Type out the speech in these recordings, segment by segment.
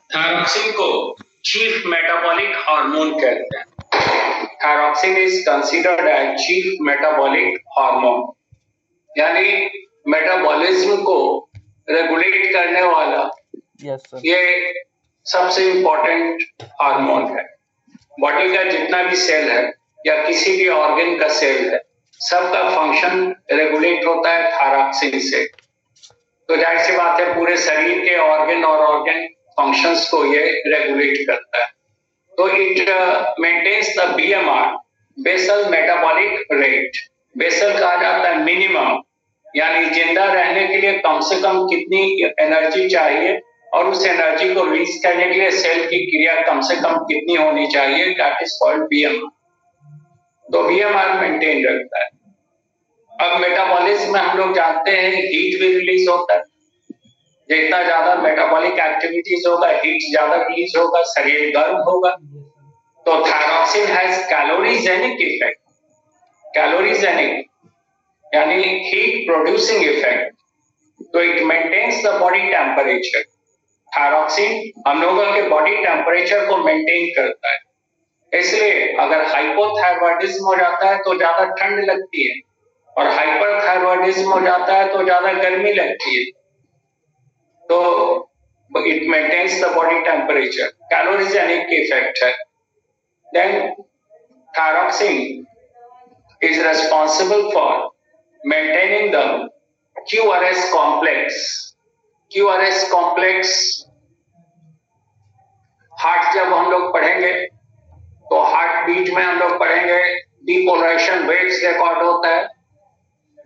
Thyroxine को chief metabolic hormone कहते हैं। Thyroxine is considered as chief metabolic hormone, यानी मेटाबॉलिज्म को रेगुलेट करने वाला ये सबसे इंपॉर्टेंट हार्मोन है। बॉडी का जितना भी सेल है या किसी भी ऑर्गन का सेल है, सबका फंक्शन रेगुलेट होता है थायरॉक्सिन से। तो जाहिर सी बात है, पूरे शरीर के ऑर्गन फंक्शंस को ये रेगुलेट करता है। तो it maintains the BMR, basal metabolic rate. Basal कहा जाता है मिनिमम, यानी जिंदा रहने के लिए कम से कम कितनी एनर्जी चाहिए और उस एनर्जी को रिलीज करने के लिए सेल की क्रिया कम से कम कितनी होनी चाहिए, दैट इज कॉल्ड बीएमआर। तो बीएमआर मेंटेन रखता है। अब मेटाबॉलिज्म में हम लोग जानते हैं हीट भी रिलीज होता है। जितना ज्यादा मेटाबॉलिक एक्टिविटीज होगा, हीट ज्यादा रिलीज होगा, शरीर गर्म होगा। तो thyroxine has calorigenic effect. Calorigenic यानी हीट प्रोड्यूसिंग इफेक्ट। तो it maintains the body temperature. Thyroxine हम लोगों के बॉडी टेम्परेचर को मेंटेन करता है। इसलिए अगर हाइपोथायरॉयडिज्म हो जाता है तो ज्यादा ठंड लगती है, और हाइपरथायरॉयडिज्म हो जाता है तो ज्यादा गर्मी लगती है। तो it maintains the body temperature, calorigenic effect है। Then thyroxine is responsible for maintaining the QRS complex. QRS complex heart जब हम लोग पढ़ेंगे तो हार्ट बीट में हम लोग पढ़ेंगे डीपोलराइजेशन वेव्स रिकॉर्ड होता है।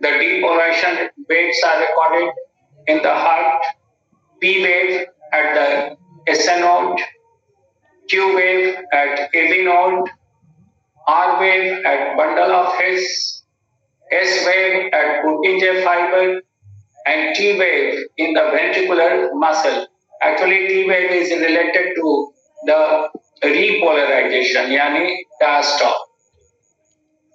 The depolarization waves are recorded in the heart. P wave at the SN node, Q wave at AV node, R wave at bundle of His, S wave at Purkinje fiber, and T wave in the ventricular muscle. Actually, T wave is related to the repolarization, यानी diastole,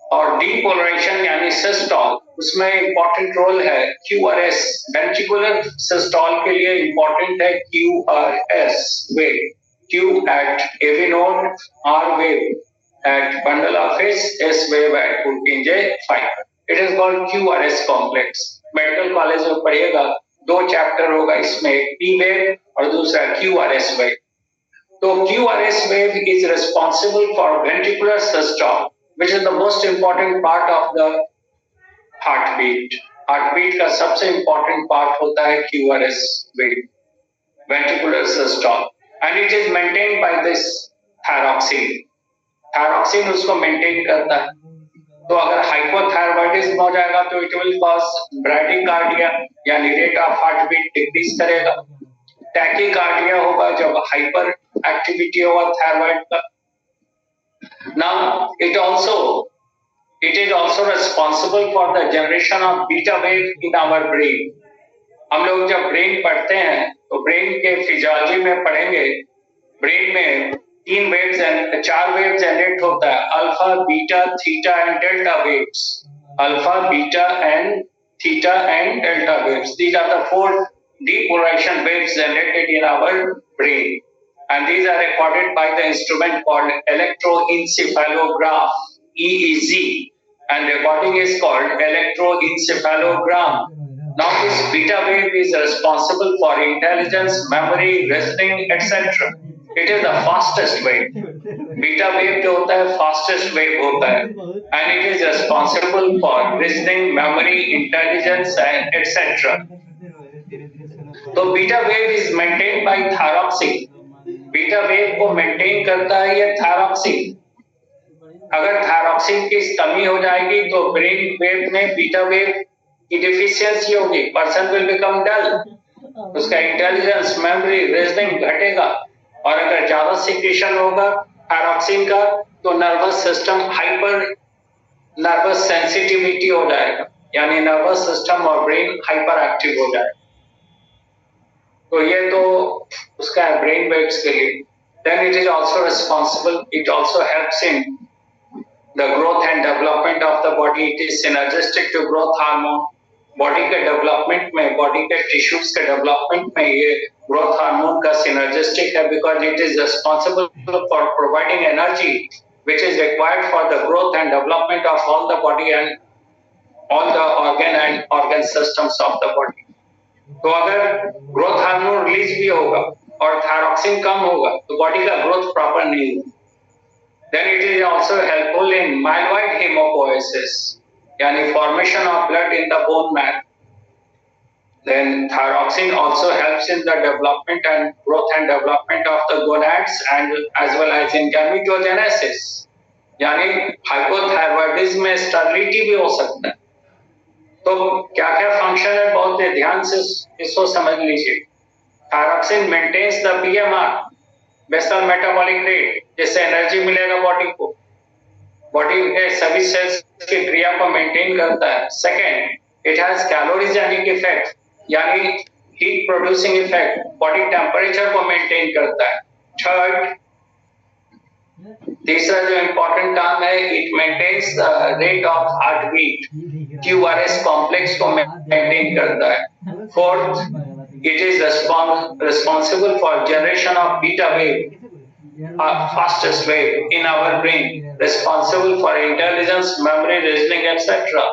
और depolarization यानी systole, उसमें important role है QRS। ventricular systole के लिए important है QRS wave, Q at AV node, R wave at bundle of His, S wave at Purkinje fiber. It is called QRS complex. Medical college में पढ़िएगा, 2 chapter होगा इसमें, P wave और दूसरा QRS wave। तो QRS wave is responsible for ventricular systole, which is the most important part of the heartbeat. Heartbeat का सबसे important part होता है QRS wave, ventricular systole, and it is maintained by this thyroxine. Thyroxine उसको maintain करता है। तो अगर hypothyroidism हो जाएगा तो इट विल कॉज ब्रैडिकार्डिया, यानी rate of heart beat decrease करेगा। टैकीकार्डिया होगा जब हाइपर एक्टिविटी होगा थायराइड का। Now it is also responsible for the generation of beta wave in our brain. हम लोग जब ब्रेन पढ़ते हैं तो ब्रेन के फिजियोलॉजी में पढ़ेंगे, ब्रेन में 4 वेव जनरेट होता है, alpha, beta, theta and delta waves. Alpha, beta and theta and delta waves, these are the 4 depolarization waves generated in our brain, and these are recorded by the instrument called electroencephalograph, EEG, and recording is called electroencephalogram. Now this beta wave is responsible for intelligence, memory, reasoning, etc. It is the fastest wave. Beta wave जो होता है fastest wave होता है, and it is responsible for reasoning, memory, intelligence and etc. तो beta wave is maintained by thyroxine. Beta wave को maintain करता है ये thyroxine. अगर थायरॉक्सिन की कमी हो जाएगी तो ब्रेन वेव में बीटा वेव की डिफिशियंसी होगी, पर्सन विल बिकम डल, उसका इंटेलिजेंस, मेमोरी, रीजनिंग घटेगा। और अगर ज्यादा सिक्रीशन होगा थायरॉक्सिन का तो nervous system hyper nervous sensitivity हो जाएगा, यानी नर्वस सिस्टम और ब्रेन हाइपर एक्टिव हो जाएगा। तो ये तो उसका है ब्रेन वेव्स के लिए। Then it is also responsible, it also helps in the growth and development of the body. It is synergistic to growth hormone. Body के डेवलपमेंट में, बॉडी के टिश्यूज के डेवलपमेंट में ये ग्रोथ हार्मोन का synergistic है, because it is responsible for providing energy which is required for the growth and development of all the body and all the organ systems of the body. तो अगर growth hormone release भी होगा और thyroxine कम होगा तो body का growth proper नहीं होगा. Then it is also helpful in myeloid hemopoiesis, यानी formation of blood in the bone marrow. Then thyroxine also helps in the development and growth and development of the gonads and as well as in gametogenesis. यानी hypothyroidism में sterility भी हो सकता है. तो क्या क्या फंक्शन है, बहुत ध्यान से इसको समझ लीजिए. Thyroxine maintains the BMR, basal metabolic rate, जिससे एनर्जी मिलेगा बॉडी को. बॉडी के सभी सेल्स की क्रिया को मेंटेन करता है. Second, it has calorigenic effect, यानी heat producing effect, body temperature को मेंटेन करता है. थर्ड, तीसरा जो इंपॉर्टेंट काम है, it maintains the rate of heart beat, QRS complex को मेंटेन करता है. Fourth, it is responsible for generation of beta wave, fastest wave in our brain, responsible for intelligence, memory, reasoning, etc.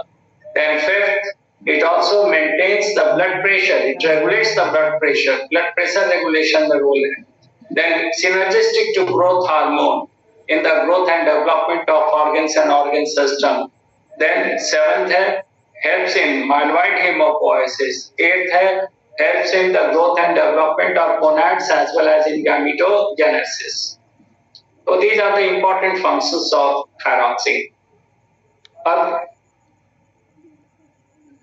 Then fifth, it also maintains the blood pressure, it regulates the blood pressure, blood pressure regulation में role है. Then synergistic to growth hormone in the growth and development of organs and organ system. Then seventh है, helps in myeloid hemopoiesis. Eighth है, helps in the growth and development of gonads as well as in gametogenesis. So these are the important functions of thyroxine. अब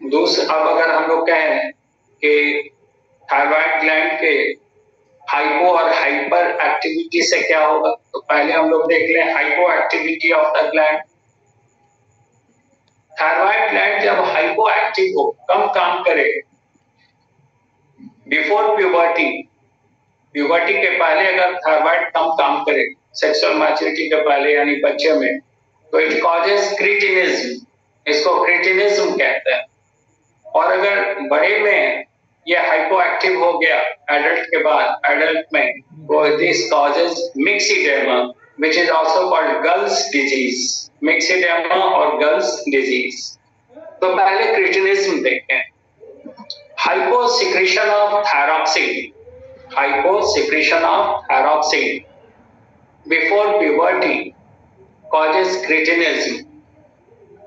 अगर हम लोग कहें कि thyroid gland के hypo और हाइपर एक्टिविटी से क्या होगा, तो पहले हम लोग देख लें hypo activity of the gland. Thyroid gland जब हाइपो एक्टिव हो, कम काम करे, बिफोर प्यूबर्टी, प्यूबर्टी के पहले अगर थायराइड कम काम करे, सेक्सुअल मैच्योरिटी के पहले यानी बच्चे में, तो इट कॉजेस क्रिटिनिज्म, इसको क्रिटिनिज्म कहते हैं. और अगर बड़े में ये हाइपो एक्टिव हो गया एडल्ट के बाद, एडल्ट में, तो this causes myxoedema, which is also called Gull's disease, myxoedema और गर्ल्स डिजीज. तो पहले क्रिटिनिज्म देखें. Hyposecretion of thyroxine, hyposecretion of thyroxine before puberty causes cretinism,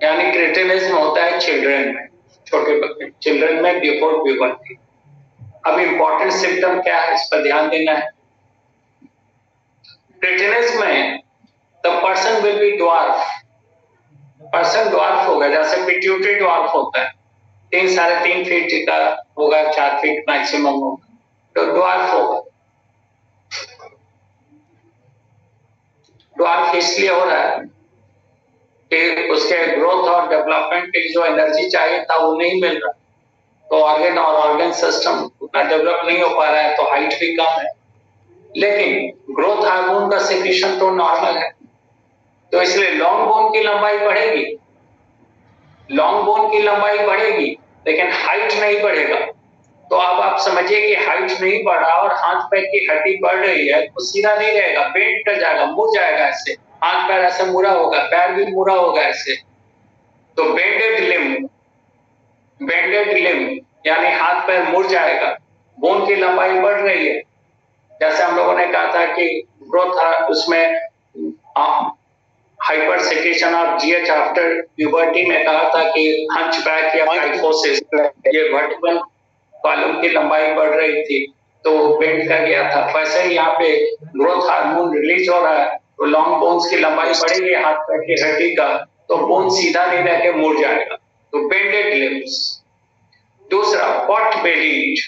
यानी cretinism होता है चिल्ड्रन में, छोटे बच्चे, चिल्ड्रन में बिफोर प्यूबर्टी. अब इंपॉर्टेंट सिम्टम क्या है, इस पर ध्यान देना है. cretinism में the person will be dwarf, person dwarf होगा, जैसे पिट्यूटरी ड्वार्फ होता है, 3-3.5 फीट का होगा, 4 फीट मैक्सिमम होगा, तो ड्वार्फ होगा. ड्वार्फ इसलिए हो रहा है कि उसके ग्रोथ और डेवलपमेंट के लिए जो एनर्जी चाहिए था वो नहीं मिल रहा, तो ऑर्गन और ऑर्गन सिस्टम उतना डेवलप नहीं हो पा रहा है, तो हाइट भी कम है. लेकिन ग्रोथ हार्मोन का सिक्रीशन तो नॉर्मल है, तो इसलिए लॉन्ग बोन की लंबाई बढ़ेगी, लॉन्ग बोन की लंबाई बढ़ेगी, लेकिन हाइट नहीं बढ़ेगा. तो अब आप समझिए कि हाइट नहीं बढ़ा और हाथ पैर की हड्डी बढ़ रही है, तो सीधा नहीं रहेगा, बेंड कर जाएगा, मुड़ जाएगा, ऐसे हाथ पैर ऐसे मुड़ा होगा, पैर भी मुड़ा होगा ऐसे. तो बेंडेड लिम्ब यानी हाथ पैर मुड़ जाएगा. बोन की लंबाई बढ़ रही है, जैसे हम लोगों ने कहा था कि ग्रोथ उसमें hyper secretion of GH after puberty में कहा था कि हंचबैक या काइफोसिस, ये वर्टिकल कॉलम की लंबाई बढ़ रही थी तो बेंड कर गया था. वैसे ही यहाँ पे ग्रोथ हार्मोन रिलीज हो रहा है, तो लॉन्ग बोन्स की लंबाई बढ़ेगी हाथ पैर की हड्डी का, तो बोन सीधा नहीं रह के मुड़ जाएगा, तो बेंडेड लिम्स. दूसरा पॉट बेलीड,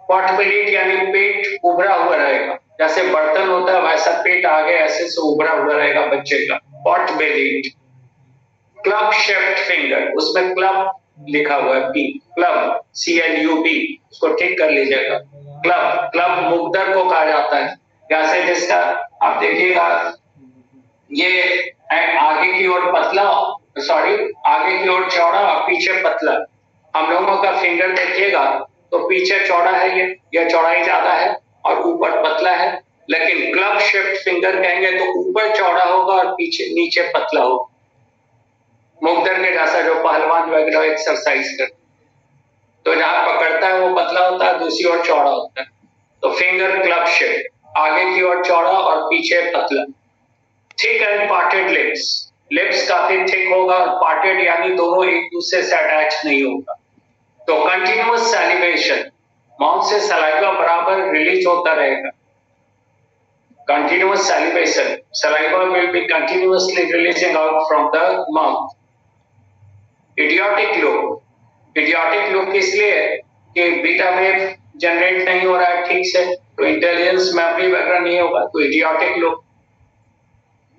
पॉट बेलीड यानी पेट उभरा हुआ रहेगा, जैसे बर्तन होता है वैसा पेट आगे ऐसे से उभरा हुआ रहेगा बच्चे का, pot bellied. Club shaped finger, उसमें क्लब लिखा हुआ है, पी, क्लब, CLUB, उसको ठीक कर लीजिएगा. क्लब, क्लब मुग्दर को कहा जाता है, जैसे जिसका आप देखिएगा ये आगे की ओर पतला, सॉरी आगे की ओर चौड़ा और पीछे पतला, हम लोगों का फिंगर देखिएगा तो पीछे चौड़ा है, ये चौड़ाई ज्यादा है और ऊपर पतला है, लेकिन क्लब शेप्ड फिंगर कहेंगे तो ऊपर चौड़ा होगा और पीछे नीचे पतला होगा, मुक्दर के जैसा जो पहलवान वगैरह एक्सरसाइज करते, तो जहां पकड़ता है वो पतला होता है, दूसरी ओर चौड़ा होता है। तो फिंगर क्लब शेप, आगे की ओर चौड़ा और पीछे पतला। Thick and parted lips, lips काफी थिक होगा और पार्टेड यानी दोनों एक दूसरे से अटैच नहीं होगा। तो कंटिन्यूअस सैलिवेशन, माउथ से सलाइवा बराबर रिलीज होता रहेगा। Continuous salivation, saliva will be continuously releasing out from the mouth. Idiotic look, idiotic look इसलिए कि बीटा वेव जनरेट नहीं हो रहा है ठीक से, तो इंटेलिजेंस मेमोरी वगैरह नहीं होगा, तो idiotic look.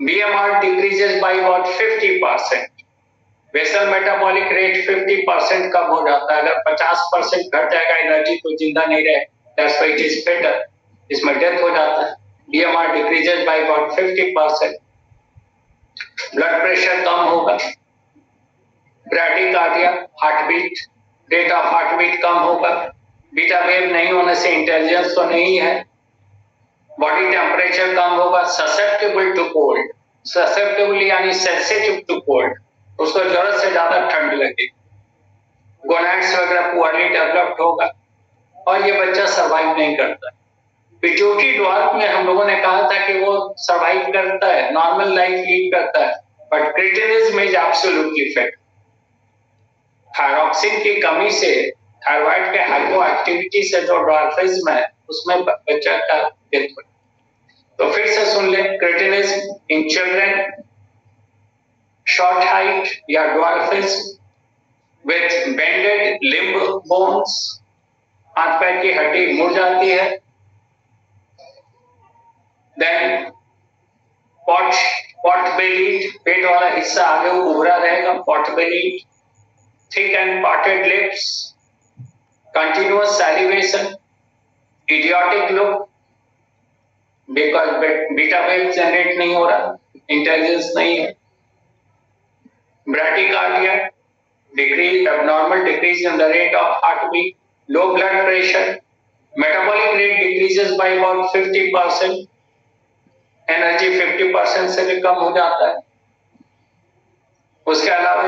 BMR decreases by about 50%. Basal metabolic rate 50% कम हो जाता है। अगर 50% घट जाएगा एनर्जी तो जिंदा नहीं रहे, that's why it is better, इसमें डेथ हो जाता है। BMR decreases by about 50%. Blood pressure कम होगा, bradycardia, heartbeat, rate of heartbeat कम होगा। बीटा वेव नहीं होने से इंटेलिजेंस तो नहीं है। बॉडी टेम्परेचर कम होगा, ससेप्टेबल टू कोल्ड, ससेप्टेबल यानी सेंसिटिव टू कोल्ड, उसको जरूरत से ज्यादा ठंड लगेगी। गोनैड्स वगैरह पुअरली डेवलप्ड होगा और ये बच्चा सर्वाइव नहीं करता। पिट्यूटरी ड्वार्फ में हम लोगों ने कहा था कि वो सर्वाइव करता है, नॉर्मल लाइफ लीड करता है, but cretinism is absolutely fit. Thyroxine की कमी से, थायराइड के हाइपो एक्टिविटी से जो ड्वार्फिज्म है उसमें बच्चा का डेथ हो। तो फिर से सुन ले, cretinism in children, short height या dwarfism with bended limb bones, हाथ पैर की हड्डी मुड़ जाती है। देन पॉट बेली, पेट वाला हिस्सा आगे उभरा रहेगा, pot Bailey, thick and parted lips, continuous salivation, idiotic look, because beta wave generate नहीं हो रहा, इंटेलिजेंस नहीं है। Bradycardia, decrease, abnormal decrease in the rate of heartbeat, low blood pressure, metabolic rate decreases by about 50%, energy 50% से भी कम हो जाता है। उसके अलावा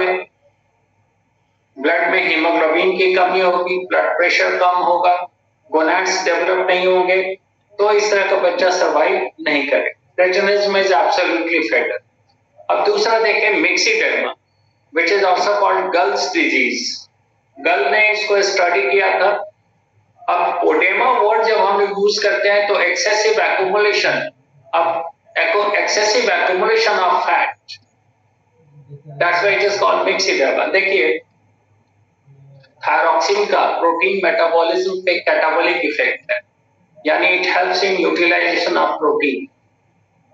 ब्लड में हीमोग्लोबिन की कमी होगी, ब्लड प्रेशर कम होगा, गोनैड्स डेवलप नहीं होंगे, तो इस तरह का बच्चा सर्वाइव नहीं करे। Cretinism is absolutely fatal. अब दूसरा देखें मिक्सीडेर्मा, which is also called Gall's disease. गल ने इसको स्टडी किया था। अब ओडेमा वर्ड जब हम लोग यूज करते हैं तो एक्सेसिव एक्यूमुलेशन, अब excessive accumulation of fat, that's why it is called myxoedema. देखिए, थायरॉक्सिन का प्रोटीन मेटाबॉलिज्म पे कैटाबोलिक इफेक्ट है, यानी it helps in utilisation of protein.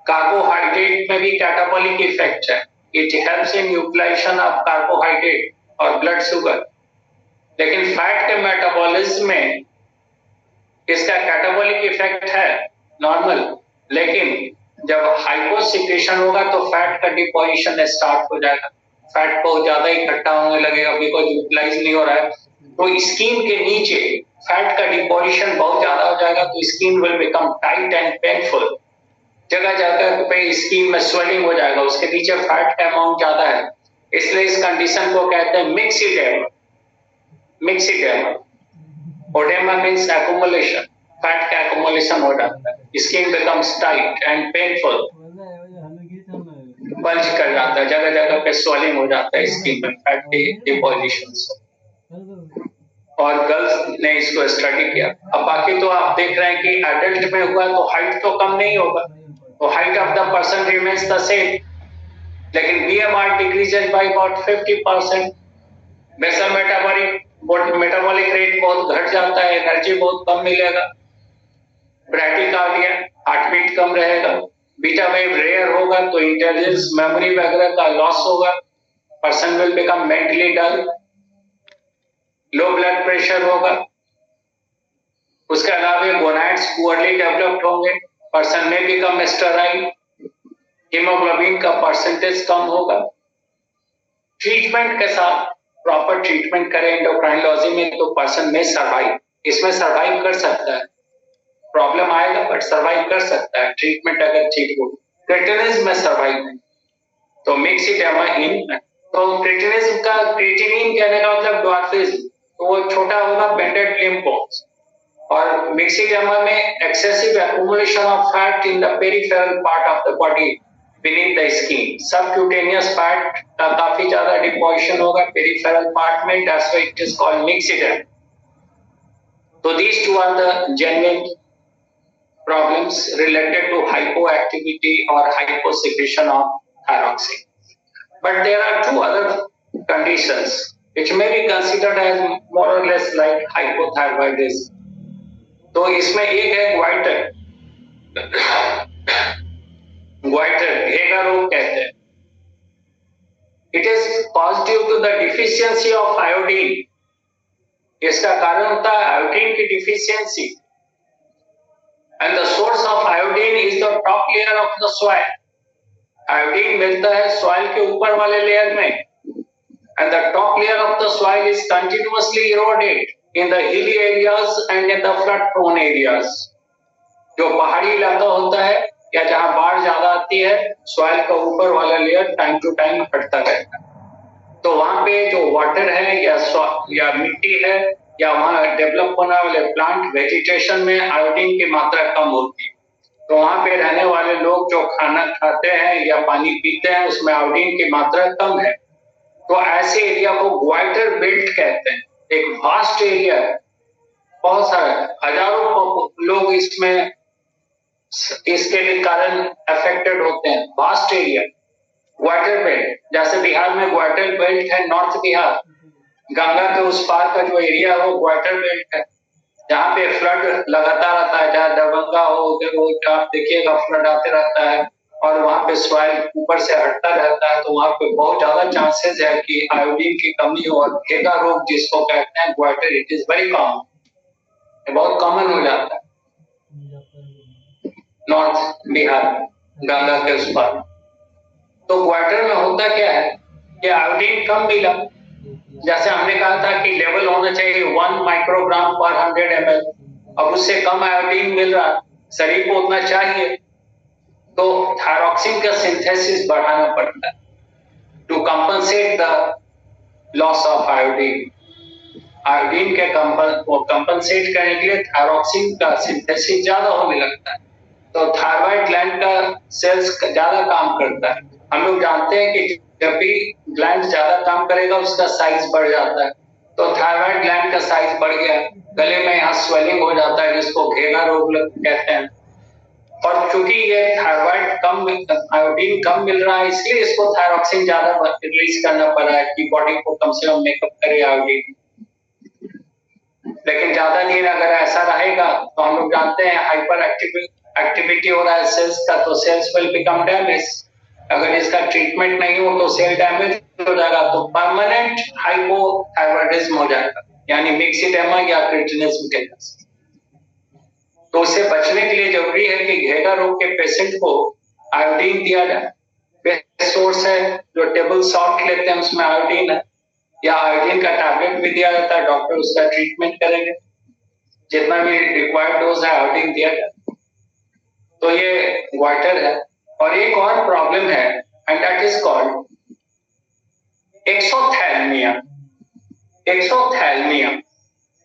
Carbohydrate में भी कैटाबोलिक इफेक्ट है, it helps in utilisation of carbohydrate और ब्लड शुगर। लेकिन फैट के मेटाबॉलिज्म में इसका कैटाबोलिक इफेक्ट है नॉर्मल, लेकिन जब हाइपोसिक्रेशन होगा तो फैट का डिपोजिशन स्टार्ट हो जाएगा, फैट बहुत ज्यादा इकट्ठा होने लगेगा बिकॉज यूटिलाइज नहीं हो रहा है, तो स्किन के नीचे फैट का डिपोजिशन बहुत ज्यादा हो जाएगा, तो skin will become tight and painful, जगह जगह पे स्किन में स्वेलिंग हो जाएगा, उसके पीछे फैट का अमाउंट ज्यादा है, इसलिए इस कंडीशन को कहते हैं मिक्सीडेर्मा। मिक्सीडेर्मा, ओडेमा मींस एक्यूमुलेशन, फैट का एक्यूमुलेशन हो जाता है, skin becomes tight and painful, bulge कर जाता है, जगह जगह पे स्वेलिंग हो जाता है स्किन में फैट के डिपोजिशन से। और गर्ल्स ने इसको स्टडी किया। अब बाकी तो आप देख रहे हैं कि एडल्ट में हुआ तो हाइट तो कम नहीं होगा, तो height of the person remains the same, लेकिन BMR decreases by about 50%। Basal metabolic rate बहुत घट जाता है, एनर्जी बहुत कम मिलेगा, ब्रैडीकार्डिया, हार्टबीट कम रहेगा, बीटा वेव रेयर होगा तो इंटेलिजेंस, मेमोरी वगैरह का लॉस होगा, person will become mentally dull, low blood pressure होगा, उसके अलावा गोनैड्स पुअरली डेवलप्ड होंगे, person may become sterile, haemoglobin का परसेंटेज कम होगा। ट्रीटमेंट के साथ प्रॉपर ट्रीटमेंट करें एंडोक्राइनोलॉजी में तो पर्सन में सर्वाइव, इसमें सर्वाइव कर सकता है। प्रॉब्लम आएगा बट सर्वाइव कर सकता है ट्रीटमेंट अगर ठीक हो। क्रेटिनिज्म में सर्वाइव नहीं। तो मिक्सिडेमा इन, तो क्रेटिनिज्म का क्रेटिनिन कहने का मतलब ड्वार्फिज्म, तो वो छोटा होगा बेंडेड लिम्फ बोन्स। और मिक्सिडेमा में excessive accumulation of fat in the peripheral part of the body beneath the skin. Subcutaneous fat का काफी ज्यादा डिपोजिशन होगा पेरिफेरल पार्ट में, that's why it is called myxedema. So these two are the genuine problems related to hypoactivity or hyposecretion of thyroxine. But there are two other conditions which may be considered as more or less like hypothyroidism. तो इसमें एक है goitre, घेगा रोग कहते हैं। It is positive to the deficiency of iodine. इसका कारण होता है आयोडीन की deficiency, and the source of iodine is the top layer of the soil. Iodine मिलता है सॉइल के ऊपर वाले लेयर में, and the top layer of the soil is continuously eroded in the hilly areas and in the flood prone areas. जो पहाड़ी इलाका होता है या जहां बाढ़ ज्यादा आती है, सॉइल का ऊपर वाला लेयर टाइम टू टाइम हटता रहता है। तो वहां पे जो वाटर है या मिट्टी है या वहां डेवलप होने वाले प्लांट वेजिटेशन में आयोडीन की मात्रा कम होती है। तो वहां पे रहने वाले लोग जो खाना खाते हैं या पानी पीते हैं उसमें आयोडीन की मात्रा कम है। तो ऐसे एरिया को ग्वाइटर बेल्ट कहते हैं। एक वास्ट एरिया है, बहुत सारे हजारों लोग इसमें इसके लिए कारण अफेक्टेड होते हैं। वास्ट एरिया ग्वाइटर बेल्ट, जैसे बिहार में ग्वाइटर बेल्ट है, नॉर्थ बिहार गंगा के उस पार का जो एरिया है वो ग्वाइटर बेल्ट है, जहाँ पे फ्लड लगातार आता है। जहाँ दरभंगा हो उधर वो आप देखिएगा फ्लड आते रहता है और वहाँ पे सॉइल ऊपर से हटता रहता है। तो वहाँ पे बहुत ज्यादा चांसेस है कि आयोडीन की कमी हो। और घेगा रोग जिसको कहते हैं goitre, it is very common, बहुत कॉमन हो जाता है नॉर्थ बिहार गंगा के उस पार। तो ग्वाइटर में होता क्या है कि आयोडीन कम मिला, जैसे हमने कहा था कि लेवल होना चाहिए 1 माइक्रोग्राम पर 100 ml, अब उससे कम आयोडीन मिल रहा, शरीर को उतना चाहिए, तो थायरॉक्सिन का सिंथेसिस बढ़ाना पड़ता है to compensate the loss of iodine. Iodine के कंपनसेट करने के लिए थायरॉक्सिन का सिंथेसिस ज्यादा होने लगता है। तो थायराइड ग्लैंड का सेल्स ज्यादा काम करता है। हम लोग जानते हैं कि जब भी ग्लैंड ज्यादा काम करेगा उसका साइज बढ़ जाता है। तो थायराइड ग्लैंड का साइज बढ़ गया, गले में यहाँ स्वेलिंग हो जाता है जिसको घेगा रोग कहते हैं। और चूंकि ये थायराइड कम, आयोडीन कम मिल रहा है, इसलिए इसको थायरॉक्सिन ज्यादा रिलीज करना पड़ रहा है कि बॉडी को कम से कम मेकअप करे आयोडीन। लेकिन ज्यादा दिन अगर ऐसा रहेगा तो हम लोग जानते हैं हाइपर एक्टिविटी हो रहा है सेल्स का, तो सेल्स विल बिकम डैमेज। अगर इसका ट्रीटमेंट नहीं हो तो सेल डैमेज हो जाएगा, तो परमानेंट हाइपोथायरॉयडिज्म हो जाएगा, यानी मिक्सिडेमा या क्रेटिनिज्म के जैसे। तो उससे बचने के लिए जरूरी है कि घेगा रोग के पेशेंट को आयोडीन दिया जाए। बेस्ट सोर्स है जो टेबल सॉल्ट लेते हैं उसमें आयोडीन है, या आयोडीन का टैबलेट भी दिया जाता है, डॉक्टर उसका ट्रीटमेंट करेंगे, जितना भी रिक्वायर्ड डोज है आयोडीन दिया जाए। तो ये ग्वाइटर है। और एक और प्रॉब्लम है and that is called exophthalmia. Exophthalmia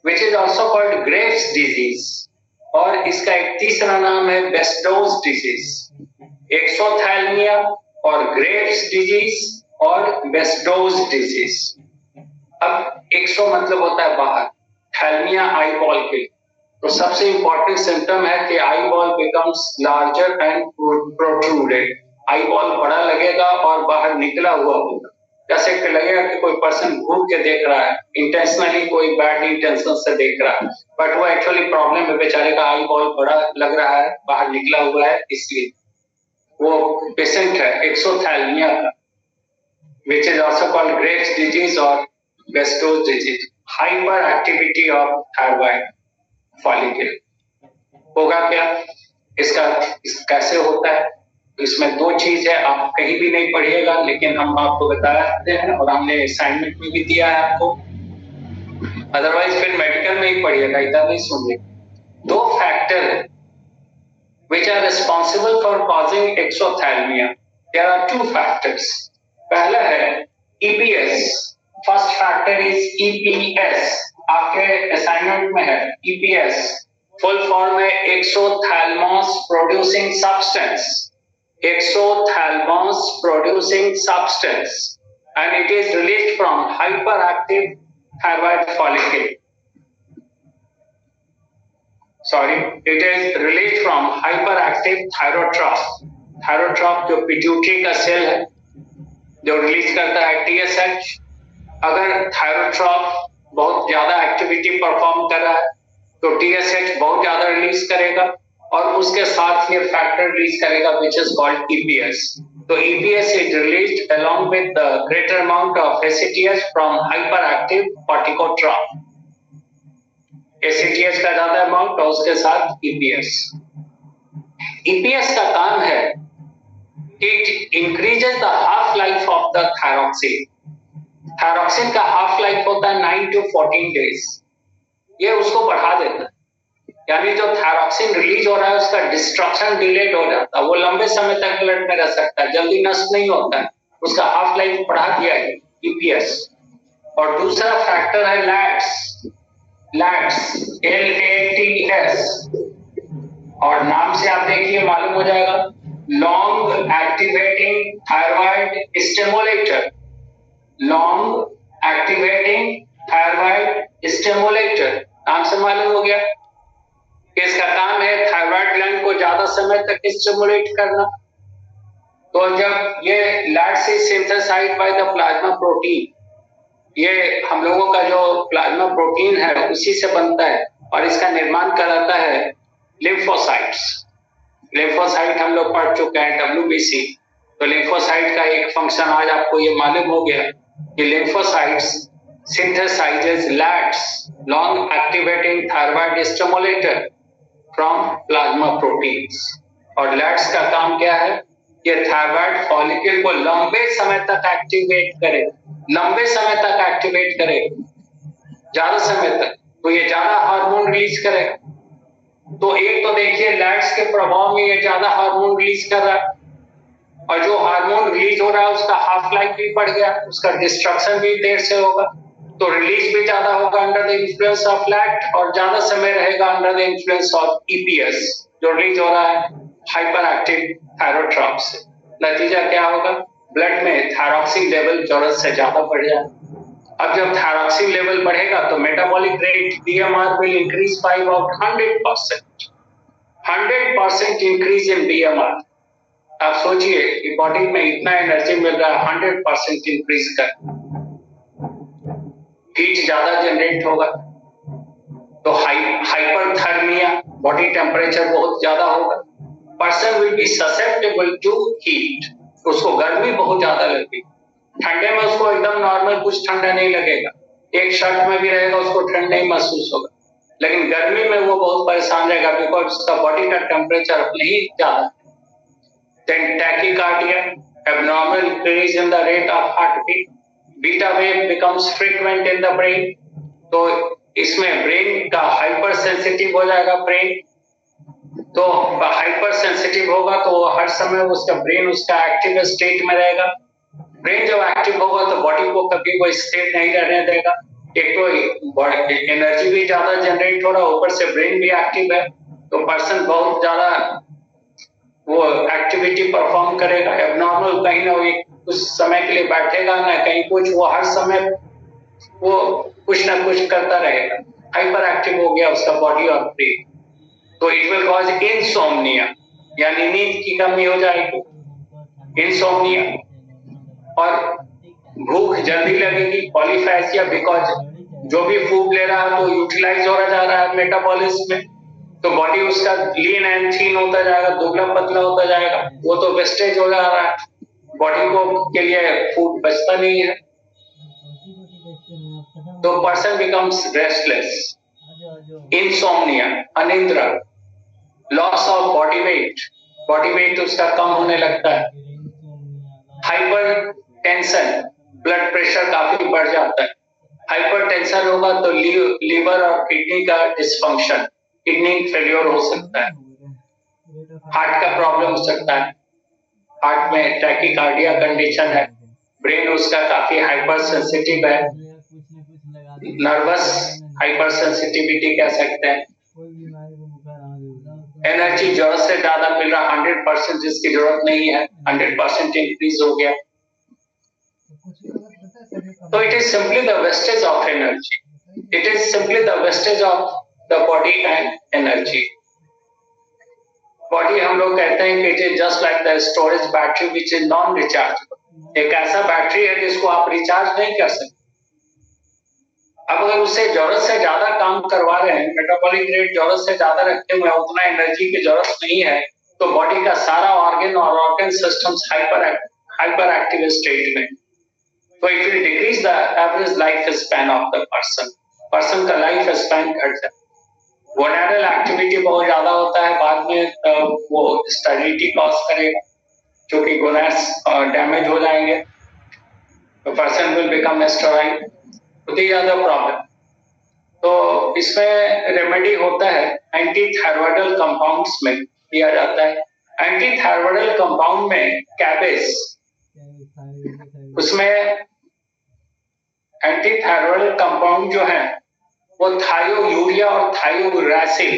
which is also called Graves disease, और इसका एक तीसरा नाम है बेस्डोज डिजीज। एक्सोथैल्मिया और ग्रेव्स डिजीज और बेस्डोज डिजीज। अब एक्सो मतलब होता है बाहर, थैल्मिया आई बॉल के, तो सबसे इंपॉर्टेंट सिम्टम है कि eyeball becomes larger and protruded. Eyeball बड़ा लगेगा और बाहर निकला हुआ होगा, जैसे कि लगेगा कि कोई पर्सन घूर के देख रहा है, इंटेंशनली कोई बैड इंटेंशन से देख रहा है, बट वो एक्चुअली प्रॉब्लम है, बेचारे का आई बॉल बड़ा लग रहा है, बाहर निकला हुआ है, इसलिए वो पेशेंट है एक्सोथैल्मिया का, which is also called Graves' disease or Bestows disease, hyperactivity of thyroid follicle। होगा क्या इसका, कैसे होता है? इसमें दो चीज है, आप कहीं भी नहीं पढ़िएगा, लेकिन हम आपको बताते हैं और हमने असाइनमेंट में भी दिया है आपको, अदरवाइज फिर मेडिकल में ही पढ़िएगा, इतना नहीं सुनिए। दो फैक्टर है which are responsible for causing exophthalmia. There are two factors. पहला है EPS. First factor is EPS. आपके असाइनमेंट में है EPS. फुल फॉर्म है exophthalmos producing substance. Exophthalmos producing substance, and it is released from hyperactive thyroid follicle. Sorry, it is released from hyperactive thyrotrope. Thyrotrope जो pituitary का cell है जो release करता है TSH. अगर थायरोट्रॉप बहुत ज्यादा एक्टिविटी परफॉर्म कर रहा है तो TSH बहुत ज्यादा रिलीज करेगा और उसके साथ ये फैक्टर रिलीज करेगा which is called EPS. तो EPS is released along with the greater amount of ACTH from hyperactive corticotrope. ACTH का ज्यादा अमाउंट और उसके साथ EPS. EPS का काम है it increases the half life of the thyroxine. Thyroxine का हाफ लाइफ होता है 9 to 14 डेज. ये उसको बढ़ा देता है, यानी जो थायरॉक्सिन रिलीज हो रहा है उसका डिस्ट्रक्शन डिलेड हो जाता है, वो लंबे समय तक ब्लड में रह सकता है, जल्दी नष्ट नहीं होता है, उसका हाफ लाइफ बढ़ा दिया है EPS. और दूसरा फैक्टर है लैट्स LATS, और नाम से आप देखिए मालूम हो जाएगा, long activating thyroid stimulator. Long activating thyroid stimulator नाम से मालूम हो गया कि इसका काम है थायराइड ग्लैंड को ज्यादा समय तक स्टिमुलेट करना. तो जब ये LATS is synthesized by the plasma protein, ये हम लोगों का जो प्लाज्मा प्रोटीन है उसी से बनता है और इसका निर्माण कराता है लिम्फोसाइट्स. लिम्फोसाइट हम लोग पढ़ चुके हैं WBC. तो लिम्फोसाइट का एक फंक्शन आज आपको ये मालूम हो गया कि lymphocytes synthesizes LATs, long activating thyroid stimulator from plasma proteins. और LATs का काम क्या है? ये थायराइड फॉलिकल को लंबे समय तक एक्टिवेट करे, लंबे समय तक एक्टिवेट करे, ज्यादा समय तक, तो ये ज्यादा हार्मोन रिलीज करेगा. तो एक तो देखिए लैट्स के प्रभाव में ये ज्यादा हार्मोन रिलीज कर रहा है, और जो हार्मोन रिलीज हो रहा है उसका हाफ लाइफ भी बढ़ गया, उसका डिस्ट्रक्शन भी देर से होगा, तो रिलीज भी ज्यादा होगा under the influence of LAT, और ज्यादा समय रहेगा under the influence of EPS जो रिलीज हो रहा है हाइपर एक्टिव थायरोट्रॉप से. नतीजा क्या होगा? ब्लड में थायरॉक्सिन लेवल जरूरत से ज्यादा बढ़ जाए. अब जब थायरॉक्सिन लेवल बढ़ेगा तो metabolic rate BMR will increase by about 100%. 100% increase in BMR. आप सोचिए कि बॉडी में इतना एनर्जी मिल रहा है, 100% इंक्रीज कर, हीट ज्यादा जनरेट होगा, तो हाइपरथर्मिया, बॉडी टेम्परेचर बहुत ज्यादा होगा. Person will be susceptible to heat, उसको गर्मी बहुत ज्यादा लगेगी. ठंडे में उसको एकदम नॉर्मल कुछ ठंडा नहीं लगेगा, एक शर्ट में भी रहेगा उसको ठंड नहीं महसूस होगा, लेकिन गर्मी में वो बहुत परेशान रहेगा बिकॉज उसका बॉडी का टेम्परेचर अपने ही ज्यादा. Then tachycardia, abnormal increase in the rate of heartbeat, beta wave becomes frequent in the brain. तो इसमें ब्रेन का हाइपर सेंसिटिव हो जाएगा ब्रेन. तो हाइपर सेंसिटिव होगा तो हर समय उसका ब्रेन उसका एक्टिव स्टेट में रहेगा. ब्रेन जब एक्टिव होगा तो बॉडी को कभी वो स्टेट नहीं रहने देगा. एक तो एनर्जी भी ज्यादा जनरेट हो रहा है, ऊपर से ब्रेन भी एक्टिव है, तो पर्सन बहुत ज्यादा वो एक्टिविटी परफॉर्म करेगा. एबनॉर्मल कहीं ना कुछ समय के लिए बैठेगा ना कहीं कुछ, वो हर समय वो कुछ ना कुछ करता रहेगा, हाइपर एक्टिव हो गया उसका बॉडी और ब्रेन. तो इट विल कॉज इंसोम्निया, यानी नींद की कमी हो जाएगी, इंसोम्निया, और भूख जल्दी लगेगी, पॉलीफैसिया, बिकॉज जो भी फूड ले रहा है तो यूटिलाइज हो जा रहा है मेटाबॉलिज्म में, तो बॉडी उसका लीन एंड थीन होता जाएगा, दुबला पतला होता जाएगा, वो तो वेस्टेज हो जा रहा है, बॉडी को के लिए फूड बचता नहीं है. तो पर्सन बिकम्स रेस्टलेस, इंसोम्निया, अनिद्रा, loss of body weight, body weight उसका कम होने लगता है। हाइपर टेंशन, ब्लड प्रेशर काफी बढ़ जाता है। हाइपर टेंशन होगा तो लीवर और किडनी का डिसफंक्शन, किडनी फेलियर हो सकता है। हार्ट का प्रॉब्लम हो सकता है, हार्ट में टैकीकार्डिया कंडीशन है, ब्रेन उसका काफी हाइपर सेंसिटिव है, नर्वस हाइपर सेंसिटिविटी कह सकते हैं। एनर्जी जरूरत से ज्यादा मिल रहा, 100% जिसकी जरूरत नहीं है 100% इंक्रीज हो गया। तो it is simply the wastage of energy, it is simply the wastage of the body and energy. Body हम लोग कहते हैं कि it is just like the storage battery which is non rechargeable. एक ऐसा बैटरी है जिसको आप रिचार्ज नहीं कर सकते। अब अगर उससे जरूरत से ज्यादा काम करवा रहे हैं, मेटाबॉलिक रेट जरूरत से ज्यादा रखते हुए उतना एनर्जी की जरूरत नहीं है, तो बॉडी का सारा ऑर्गन और organ systems hyper active state में, तो it will decrease the average life span of the person का लाइफ स्पैन घट जाए। गोनाडल एक्टिविटी बहुत ज्यादा होता है, बाद में वो स्टेरिलिटी कॉज करेगा, क्योंकि गोनाड्स डैमेज हो जाएंगे, तो person will become sterile, these are the problem। तो इसमें रेमेडी होता है, एंटी थायराइडल कंपाउंड्स में दिया जाता है। एंटी थायराइडल कंपाउंड में कैबेज, उसमें एंटी थायराइडल कंपाउंड जो है वो थायोयूरिया और thiouracil,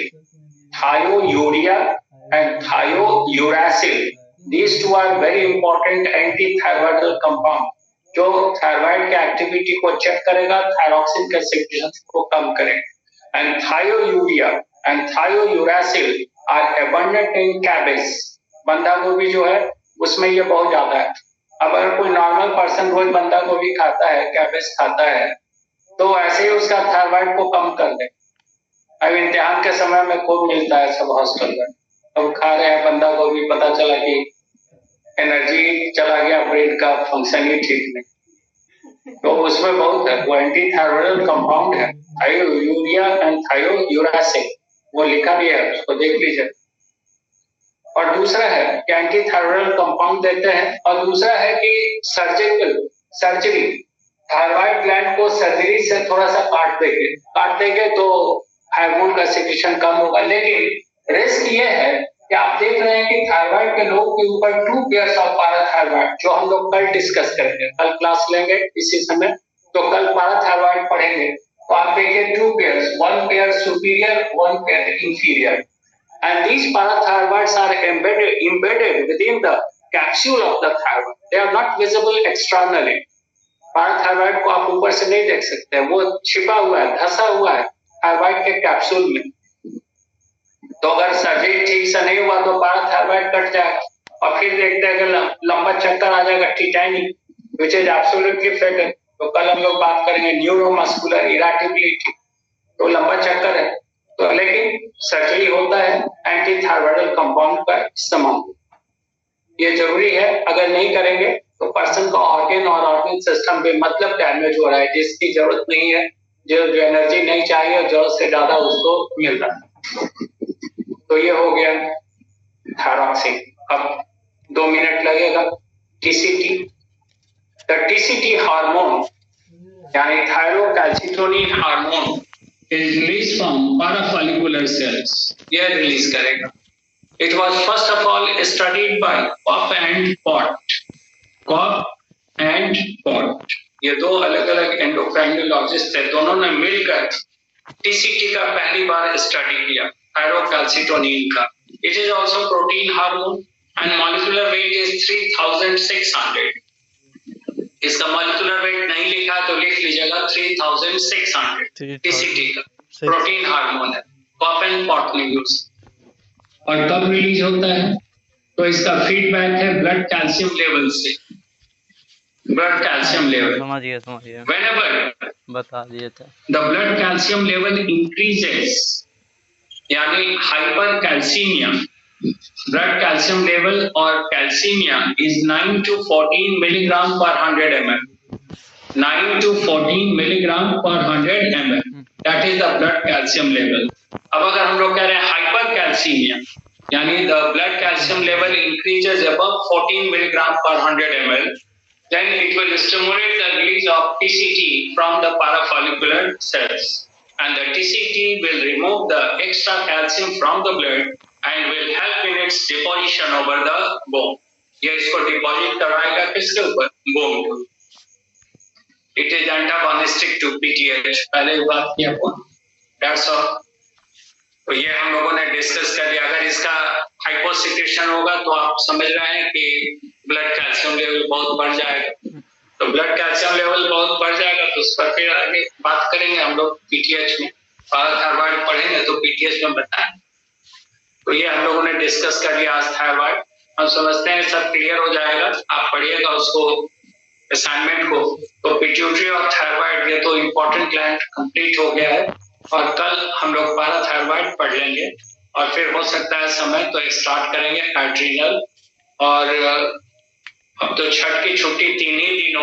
thiourea and thiouracil, these two are very important anti thyroidal compound, जो थायराइड की एक्टिविटी को चेक करेगा, थायरॉक्सिन के सिक्रेशन को कम करेगा। And thiourea and thiouracil are abundant in cabbage, बंदा गोभी जो है उसमें ये बहुत ज्यादा है। अब अगर कोई नॉर्मल पर्सन रोज बंदा गोभी खाता है, कैबेज खाता है, तो ऐसे ही उसका थायराइड को कम कर दे। अब इम्तिहान के समय में खूब मिलता है सब हॉस्टल में, अब खा रहे हैं बंदा गोभी, पता चला कि एनर्जी चला गया, ब्रेन का फंक्शन ही ठीक नहीं। तो उसमें बहुत है, वो एंटी थायराइडल कंपाउंड है, थायोयूरिया एंड थायोयूरासिल, वो लिखा भी है, उसको देख लीजिए। और दूसरा है कि एंटी थायराइडल कंपाउंड देते हैं, और दूसरा है कि सर्जरी, थायराइड ग्लैंड को सर्जरी से थोड़ा सा काट देंगे तो हार्मोन का सिक्रेशन कम होगा। लेकिन रिस्क ये है कि आप देख रहे हैं कि थायराइड के लोग के ऊपर 2 पेयर्स ऑफ पैराथायराइड, जो हम लोग कल डिस्कस करेंगे, कल क्लास लेंगे इसी समय, तो कल पैराथायराइड पढ़ेंगे, तो आप देखिए 2 pairs, 1 pair superior, 1 pair inferior, and these parathyroids are embedded within the capsule of the thyroid, they are not visible externally। Parathyroid को आप ऊपर से नहीं देख सकते, वो छिपा हुआ है, धसा हुआ है थायराइड के कैप्सूल में। तो अगर सर्जरी ठीक से नहीं हुआ तो पैराथायराइड कट जाएगा, और फिर देखते हैं कि लंबा चक्कर आ जाएगा, टिटैनिक, व्हिच इज एब्सोल्युटली फेटल। तो कल हम लोग बात करेंगे न्यूरोमस्कुलर इरिटेबिलिटी, तो लंबा चक्कर है, तो लेकिन सर्जरी होता है एंटी थायराइडल कंपाउंड का इस्तेमाल, ये जरूरी है। अगर नहीं करेंगे तो पर्सन का ऑर्गन और ऑर्गन सिस्टम पे मतलब डैमेज हो रहा है, जिसकी जरूरत नहीं है, जो एनर्जी नहीं चाहिए, जरूरत से ज्यादा उसको मिल रहा है। तो ये हो गया थायरॉक्सिन। अब 2 मिनट लगेगा। टीसीटी, द टीसीटी हार्मोन यानी thyrocalcitonin hormone is released from parafollicular cells, ये रिलीज करेगा। It was first of all studied by Kopp and Pott, Kopp and Pott, ये 2 अलग अलग एंडोक्राइनोलॉजिस्ट थे, दोनों ने मिलकर टीसीटी का पहली बार स्टडी किया, थायरोकैल्सिटोनिन का। It is also protein hormone and molecular weight is 3600। इसका मॉलिक्यूलर वेट नहीं लिखा तो लिख लीजिएगा 3600। टीसीटी का प्रोटीन हार्मोन है, कॉप एंड पॉट ने यूज। और कब रिलीज होता है? तो इसका फीडबैक है ब्लड कैल्शियम लेवल से, ब्लड कैल्शियम लेवल। समझिए व्हेनेवर बता दिए थे, the blood calcium level increases, यानी hypercalcaemia, blood calcium level और calcaemia is 9 to 14 milligram per 100 ml, 9 to 14 milligram per 100 ml, that is the blood calcium level. अब अगर हम लोग कह रहे हैं हाइपर कैल्सीमिया, यानी the blood calcium level increases above 14 milligram per 100 ml, then it will stimulate the release of TCT from the parafollicular cells, and the TCT will remove the extra calcium from the blood and will help in its deposition over the bone. ये इसको deposit कराएगा किसके ऊपर? Bone के। It is antagonistic to PTH, पहले भी बात किया अपन। That's all. तो ये हम लोगों ने डिस्कस कर लिया। अगर इसका हाइपोसिक्रेशन होगा तो आप समझ रहे हैं कि ब्लड कैल्शियम लेवल बहुत बढ़ जाएगा। तो ब्लड कैल्शियम लेवल बहुत बढ़ जाएगा तो उस पर फिर आगे बात करेंगे हम लोग पीटीएच में। थायराइड पढ़ेंगे तो पीटीएच में बताएंगे। तो ये हम लोगों ने डिस्कस कर लिया आज थायराइड। हम समझते हैं सब क्लियर हो जाएगा। आप पढ़िएगा उसको, असाइनमेंट को। तो पिट्यूटरी और थायराइड ये तो इम्पोर्टेंट ग्लैंड कंप्लीट हो गया है, और कल हम लोग पैराथायराइड पढ़ लेंगे, और फिर हो सकता है समय तो स्टार्ट करेंगे एड्रिनल। और अब तो छठ की छुट्टी 3 ही दिन